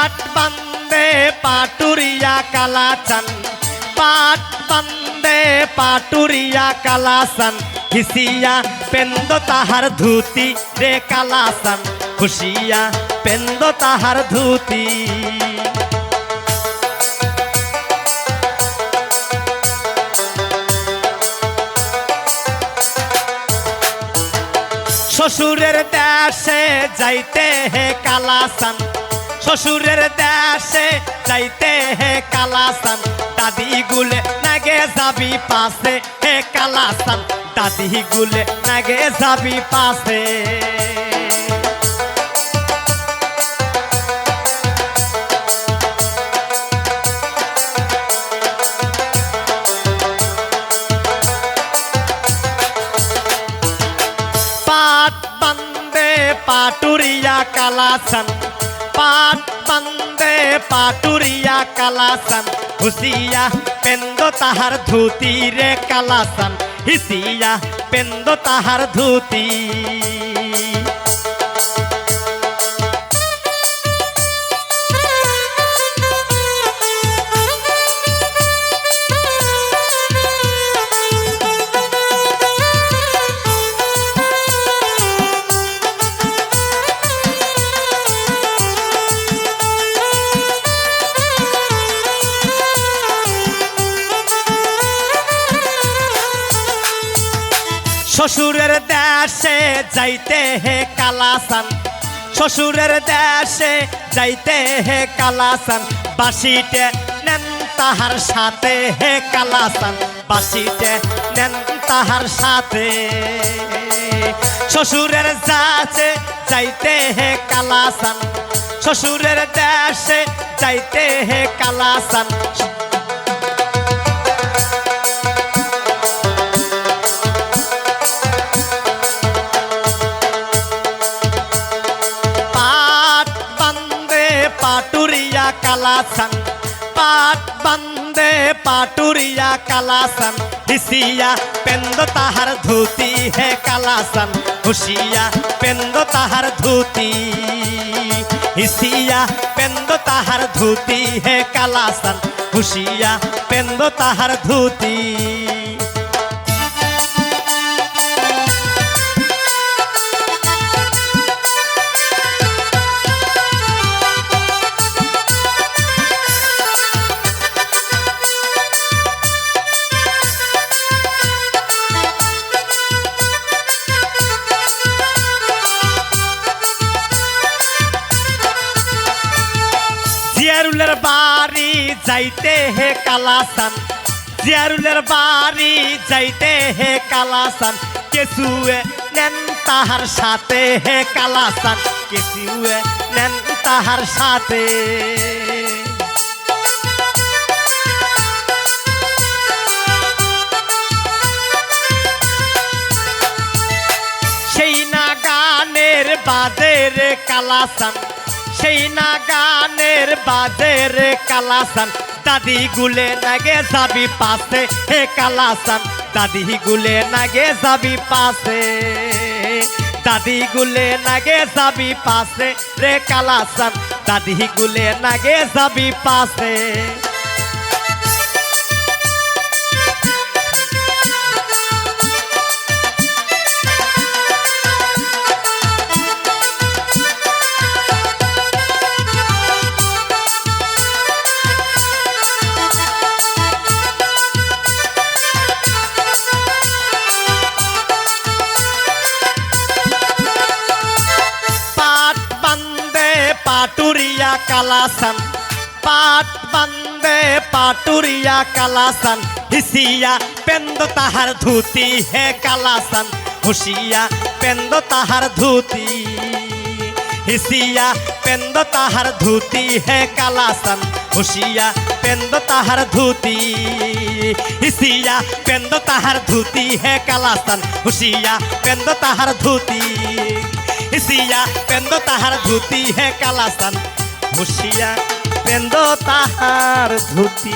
पाट बंदे पाटुरिया कालाचन पाट बंदे पाटुरिया कालासन हिसिया पेंदो ताहार धूती रे कालासन खुशिया पेंदो ताहार धूती শ্বশুরের দেশে যাইতে হে কালাসান শ্বশুরের দেশে যাইতে হে কালাসান দাদি গুলে নাগে যাবি পাশে হে কালাসান দাদি গুলে নাগে যাবি পাশে पाटुरिया कालासन पाट बंदे पाटुरिया कालासन हुसिया पेंदो ताहार धूती रे कालासन हिसिया पेंदो ताहार धूती শ্বশুরের দেশে যাইতে হে কালাসান শ্বশুরের দেশে যাইতে হে কালাসান বাসিতে নেন তাহার সাথে হে কালাসান বাসিতে নেন তাহার সাথে শ্বশুরের দেশে যাইতে হে কালাসান শ্বশুরের দেশে যাইতে হে কালাসান पाटुरिया कालासन पाट बंदे पाटुरिया कालासन हिसिया पेंदो ताहार धूती है कालासन खुशिया पेंदो ताहार धूती हिसिया पेंदो ताहार धूती है कालासन खुशिया पेंदो ताहार धूती জিয়ারুলের বাড়ি যাইতে হে কালাসান জিয়ারুলের বাড়ি যাইতে হে কালাসান কেসুয়ে নেন তাহার সাথে হে কালাসান কেসুয়ে নেন তাহার সাথে সেই না গানের বাজে রে কালাসান সেই না গানের বাজে রে কালাসান দাদি গুলে নাগে যাবি পাশে হে কালাসান দাদি গুলে নাগে যাবি পাশে দাদি গুলে নাগে যাবি পাশে রে কালাসান দাদি গুলে নাগে যাবি পাশে पाटुरिया कालासन पाट बंदे पाटुरिया कालासन हिसिया पेंदो ताहार धूती है कालासन खुशिया पेंदो ताहार धूती हिसिया पेंदो ताहार धूती है कालासन खुशिया पेंदो ताहार धूती हिसिया पेंदो ताहार धूती है कालासन खुशिया पेंदो ताहार धूती हिसिया पेंदो ताहार धूती है कालासन खुशिया पेंदो ताहार धूती।